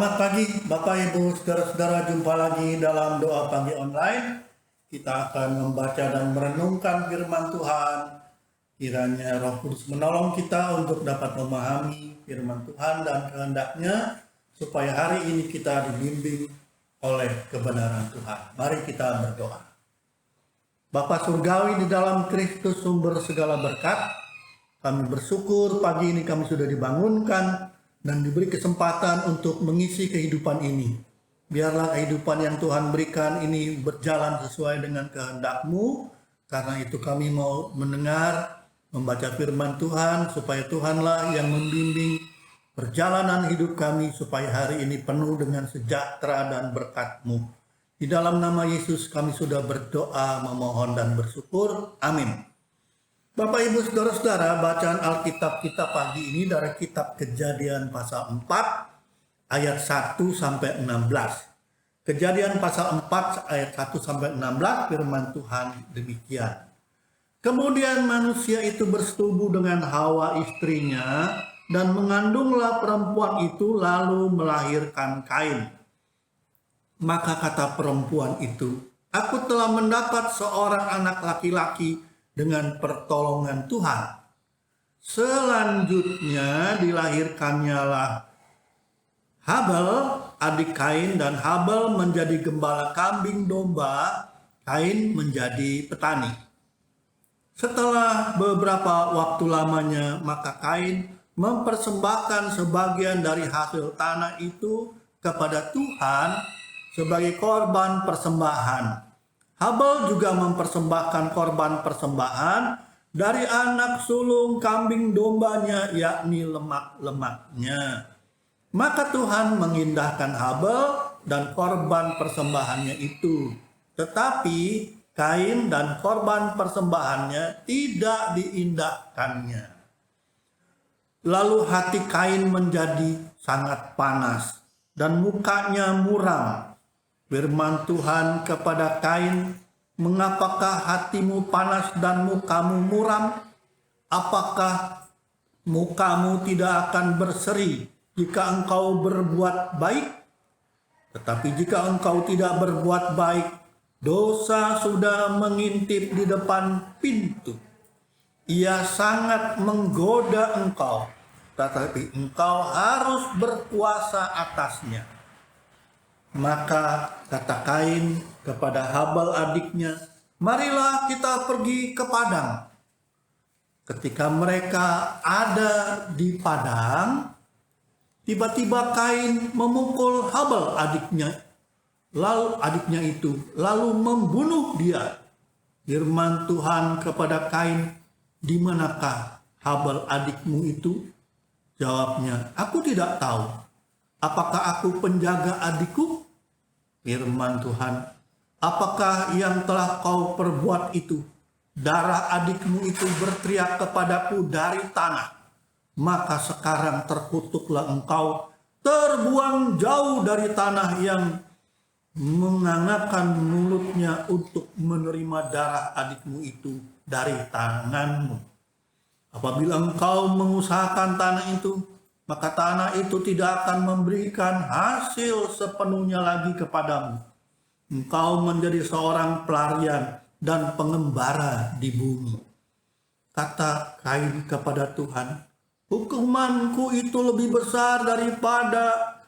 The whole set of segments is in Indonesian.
Selamat pagi Bapak Ibu Saudara-saudara, jumpa lagi dalam doa pagi online. Kita akan membaca dan merenungkan firman Tuhan. Kiranya Roh Kudus menolong kita untuk dapat memahami firman Tuhan dan kehendaknya, supaya hari ini kita dibimbing oleh kebenaran Tuhan. Mari kita berdoa. Bapa Surgawi di dalam Kristus sumber segala berkat, kami bersyukur pagi ini kami sudah dibangunkan dan diberi kesempatan untuk mengisi kehidupan ini. Biarlah kehidupan yang Tuhan berikan ini berjalan sesuai dengan kehendak-Mu. Karena itu kami mau mendengar, membaca firman Tuhan, supaya Tuhanlah yang membimbing perjalanan hidup kami, supaya hari ini penuh dengan sejahtera dan berkat-Mu. Di dalam nama Yesus kami sudah berdoa, memohon dan bersyukur. Amin. Bapak Ibu Saudara-saudara, bacaan Alkitab kita pagi ini dari kitab Kejadian pasal 4 ayat 1 sampai 16. Kejadian pasal 4 ayat 1 sampai 16, firman Tuhan demikian. Kemudian manusia itu bersetubuh dengan Hawa istrinya, dan mengandunglah perempuan itu lalu melahirkan Kain. Maka kata perempuan itu, "Aku telah mendapat seorang anak laki-laki dengan pertolongan Tuhan." Selanjutnya dilahirkannyalah Habel, adik Kain, dan Habel menjadi gembala kambing domba, Kain menjadi petani. Setelah beberapa waktu lamanya, maka Kain mempersembahkan sebagian dari hasil tanah itu kepada Tuhan sebagai korban persembahan. Habel juga mempersembahkan korban persembahan dari anak sulung kambing dombanya, yakni lemak-lemaknya. Maka Tuhan mengindahkan Habel dan korban persembahannya itu. Tetapi Kain dan korban persembahannya tidak diindahkannya. Lalu hati Kain menjadi sangat panas dan mukanya muram. Firman Tuhan kepada Kain, "Mengapakah hatimu panas dan mukamu muram? Apakah mukamu tidak akan berseri jika engkau berbuat baik? Tetapi jika engkau tidak berbuat baik, dosa sudah mengintip di depan pintu. Ia sangat menggoda engkau, tetapi engkau harus berkuasa atasnya." Maka kata Kain kepada Habel adiknya, "Marilah kita pergi ke padang." Ketika mereka ada di padang, tiba-tiba Kain memukul Habel adiknya, lalu membunuh dia. Firman Tuhan kepada Kain, "Di manakah Habel adikmu itu?" Jawabnya, "Aku tidak tahu. Apakah aku penjaga adikku?" Firman Tuhan, "Apakah yang telah kau perbuat itu? Darah adikmu itu berteriak kepadaku dari tanah. Maka sekarang terkutuklah engkau, terbuang jauh dari tanah yang mengangakkan mulutnya untuk menerima darah adikmu itu dari tanganmu. Apabila engkau mengusahakan tanah itu, maka tanah itu tidak akan memberikan hasil sepenuhnya lagi kepadamu. Engkau menjadi seorang pelarian dan pengembara di bumi." Kata Kain kepada Tuhan, "Hukumanku itu lebih besar daripada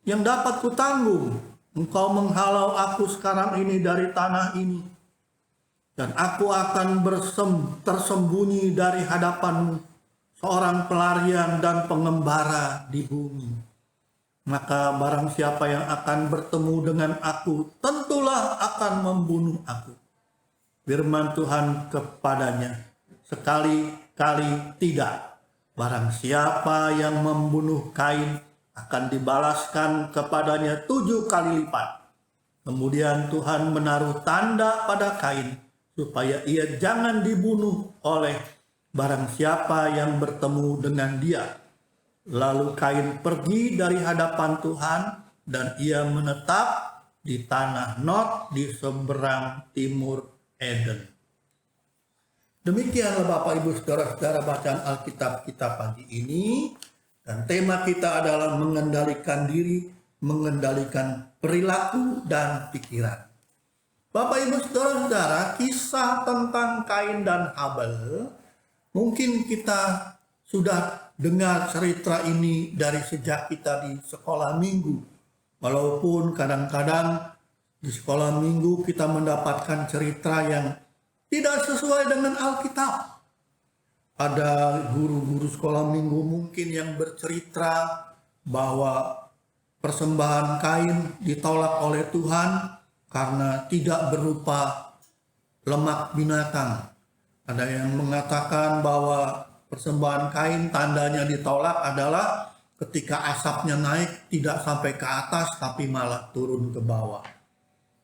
yang dapat kutanggung. Engkau menghalau aku sekarang ini dari tanah ini, dan aku akan tersembunyi dari hadapanmu, seorang pelarian dan pengembara di bumi. Maka barang siapa yang akan bertemu dengan aku, tentulah akan membunuh aku." Firman Tuhan kepadanya, "Sekali-kali tidak. Barang siapa yang membunuh Kain akan dibalaskan kepadanya 7 kali lipat." Kemudian Tuhan menaruh tanda pada Kain, supaya ia jangan dibunuh oleh barang siapa yang bertemu dengan dia. Lalu Kain pergi dari hadapan Tuhan, dan ia menetap di tanah Nod di seberang timur Eden. Demikianlah Bapak Ibu Saudara-saudara bacaan Alkitab kita pagi ini. Dan tema kita adalah mengendalikan diri, mengendalikan perilaku dan pikiran. Bapak Ibu Saudara-saudara, kisah tentang Kain dan Habel, mungkin kita sudah dengar cerita ini dari sejak kita di sekolah minggu. Walaupun kadang-kadang di sekolah minggu kita mendapatkan cerita yang tidak sesuai dengan Alkitab. Ada guru-guru sekolah minggu mungkin yang bercerita bahwa persembahan Kain ditolak oleh Tuhan karena tidak berupa lemak binatang. Ada yang mengatakan bahwa persembahan Kain tandanya ditolak adalah ketika asapnya naik tidak sampai ke atas tapi malah turun ke bawah.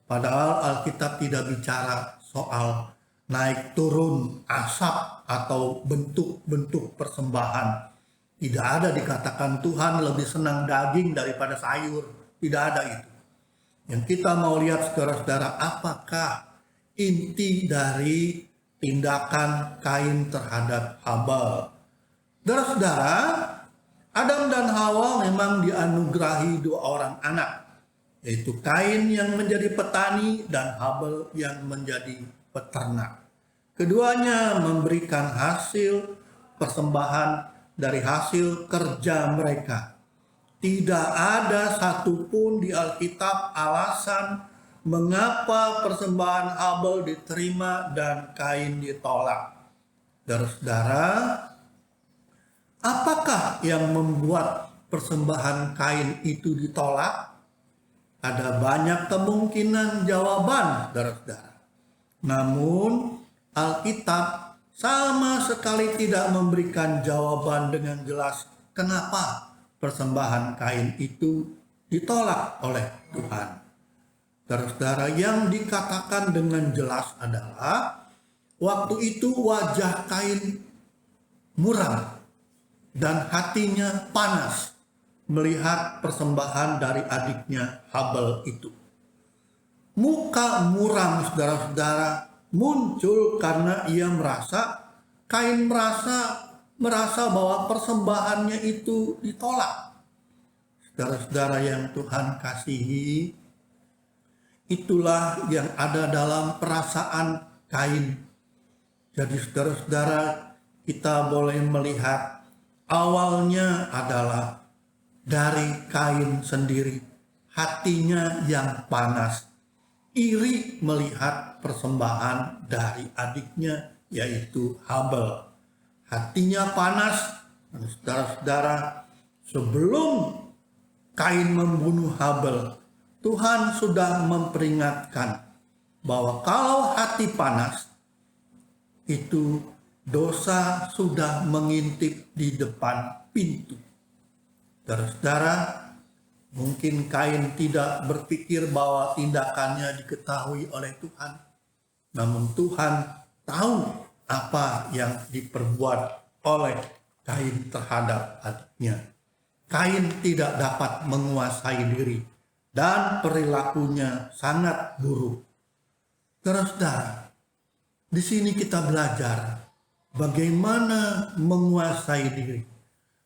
Padahal Alkitab tidak bicara soal naik turun asap atau bentuk-bentuk persembahan. Tidak ada dikatakan Tuhan lebih senang daging daripada sayur. Tidak ada itu. Yang kita mau lihat saudara-saudara, apakah inti dari tindakan Kain terhadap Habel. Saudara-saudara, Adam dan Hawa memang dianugerahi 2 orang anak, yaitu Kain yang menjadi petani dan Habel yang menjadi peternak. Keduanya memberikan hasil persembahan dari hasil kerja mereka. Tidak ada satupun di Alkitab alasan mengapa persembahan Habel diterima dan Kain ditolak. Saudara, apakah yang membuat persembahan Kain itu ditolak? Ada banyak kemungkinan jawaban, saudara-saudara. Namun Alkitab sama sekali tidak memberikan jawaban dengan jelas kenapa persembahan Kain itu ditolak oleh Tuhan. Saudara-saudara, yang dikatakan dengan jelas adalah waktu itu wajah Kain muram dan hatinya panas melihat persembahan dari adiknya Habel itu. Muka muram saudara-saudara muncul karena ia Kain merasa bahwa persembahannya itu ditolak. Saudara-saudara yang Tuhan kasihi, itulah yang ada dalam perasaan Kain. Jadi saudara-saudara, kita boleh melihat awalnya adalah dari Kain sendiri, hatinya yang panas, iri melihat persembahan dari adiknya yaitu Habel. Hatinya panas, saudara-saudara, sebelum Kain membunuh Habel, Tuhan sudah memperingatkan bahwa kalau hati panas, itu dosa sudah mengintip di depan pintu. Saudara-saudara, mungkin Kain tidak berpikir bahwa tindakannya diketahui oleh Tuhan. Namun Tuhan tahu apa yang diperbuat oleh Kain terhadap adiknya. Kain tidak dapat menguasai diri dan perilakunya sangat buruk. Saudara-saudara, di sini kita belajar bagaimana menguasai diri.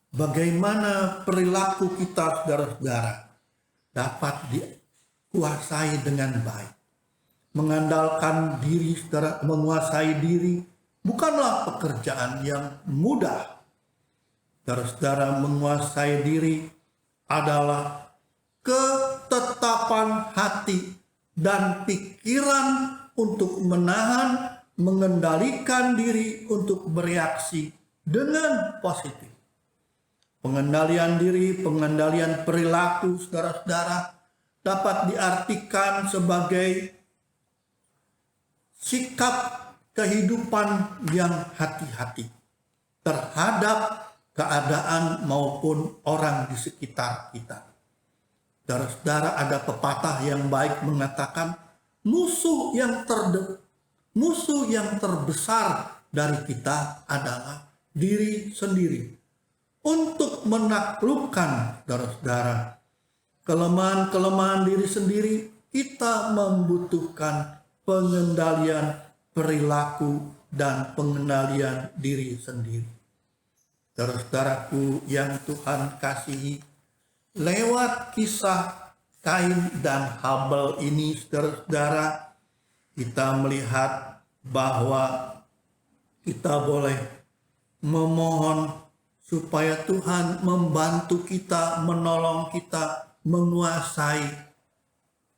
Bagaimana perilaku kita saudara-saudara dapat dikuasai dengan baik. Mengandalkan diri saudara, menguasai diri bukanlah pekerjaan yang mudah. Saudara-saudara, menguasai diri adalah ketetapan hati dan pikiran untuk menahan, mengendalikan diri untuk bereaksi dengan positif. Pengendalian diri, pengendalian perilaku saudara-saudara dapat diartikan sebagai sikap kehidupan yang hati-hati terhadap keadaan maupun orang di sekitar kita. Saudara-saudara, ada pepatah yang baik mengatakan musuh yang terbesar dari kita adalah diri sendiri. Untuk menaklukkan saudara-saudara kelemahan-kelemahan diri sendiri, kita membutuhkan pengendalian perilaku dan pengendalian diri sendiri. Saudara-saudaraku yang Tuhan kasihi, lewat kisah Kain dan Habel ini, saudara-saudara, kita melihat bahwa kita boleh memohon supaya Tuhan membantu kita, menolong kita, menguasai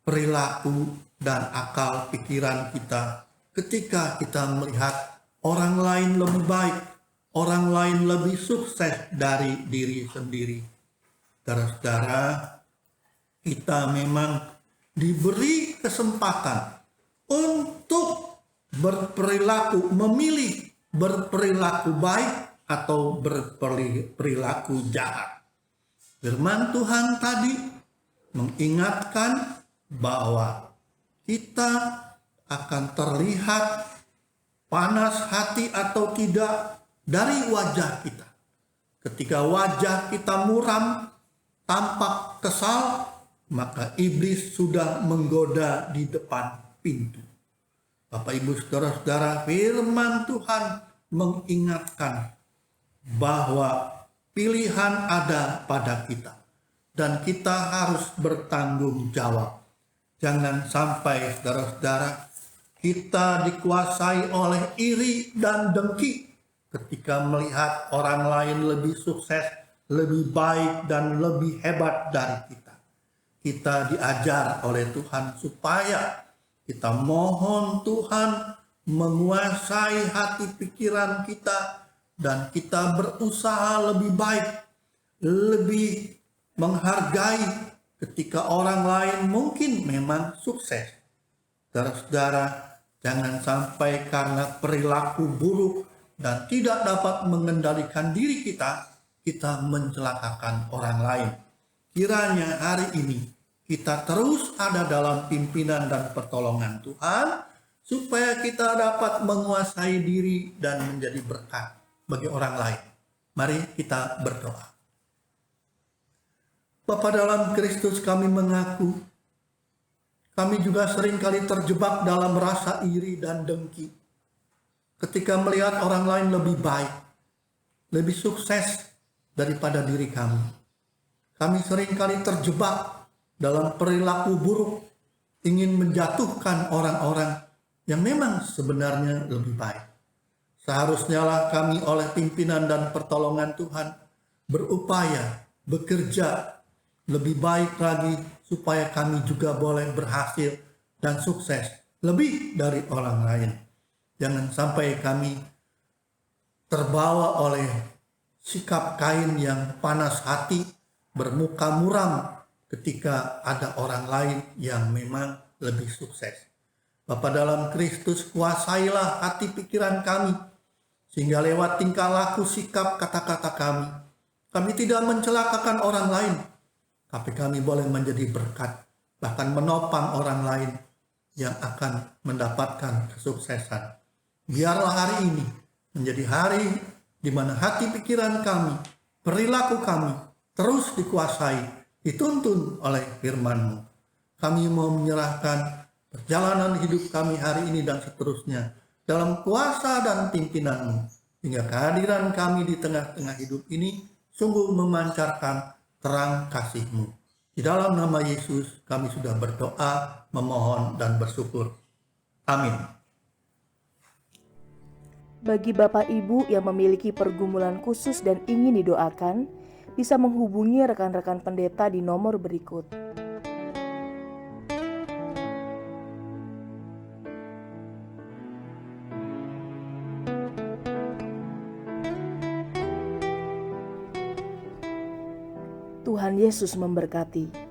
perilaku dan akal pikiran kita ketika kita melihat orang lain lebih baik, orang lain lebih sukses dari diri sendiri. Saudara-saudara, kita memang diberi kesempatan untuk berperilaku, memilih berperilaku baik atau berperilaku jahat. Firman Tuhan tadi mengingatkan bahwa kita akan terlihat panas hati atau tidak dari wajah kita. Ketika wajah kita muram, tampak kesal, maka iblis sudah menggoda di depan pintu. Bapak, Ibu, saudara-saudara, firman Tuhan mengingatkan bahwa pilihan ada pada kita dan kita harus bertanggung jawab. Jangan sampai, saudara-saudara, kita dikuasai oleh iri dan dengki ketika melihat orang lain lebih sukses, lebih baik, dan lebih hebat dari kita. Kita diajar oleh Tuhan supaya kita mohon Tuhan menguasai hati pikiran kita dan kita berusaha lebih baik, lebih menghargai ketika orang lain mungkin memang sukses. Saudara-saudara, jangan sampai karena perilaku buruk dan tidak dapat mengendalikan diri kita, kita mencelakakan orang lain. Kiranya hari ini kita terus ada dalam pimpinan dan pertolongan Tuhan, supaya kita dapat menguasai diri dan menjadi berkat bagi orang lain. Mari kita berdoa. Bapa dalam Kristus, kami mengaku, kami juga seringkali terjebak dalam rasa iri dan dengki. Ketika melihat orang lain lebih baik, lebih sukses daripada diri kami. Kami seringkali terjebak dalam perilaku buruk, ingin menjatuhkan orang-orang yang memang sebenarnya lebih baik. Seharusnya lah kami oleh pimpinan dan pertolongan Tuhan berupaya, bekerja lebih baik lagi supaya kami juga boleh berhasil dan sukses lebih dari orang lain. Jangan sampai kami terbawa oleh sikap Kain yang panas hati, bermuka muram ketika ada orang lain yang memang lebih sukses. Bapa dalam Kristus, kuasailah hati pikiran kami, sehingga lewat tingkah laku, sikap, kata-kata kami tidak mencelakakan orang lain, tapi kami boleh menjadi berkat, bahkan menopang orang lain yang akan mendapatkan kesuksesan. Biarlah hari ini menjadi hari di mana hati pikiran kami, perilaku kami terus dikuasai, dituntun oleh firman-Mu. Kami mau menyerahkan perjalanan hidup kami hari ini dan seterusnya dalam kuasa dan pimpinan-Mu, hingga kehadiran kami di tengah-tengah hidup ini sungguh memancarkan terang kasih-Mu. Di dalam nama Yesus kami sudah berdoa, memohon, dan bersyukur. Amin. Bagi Bapak Ibu yang memiliki pergumulan khusus dan ingin didoakan, bisa menghubungi rekan-rekan pendeta di nomor berikut. Tuhan Yesus memberkati.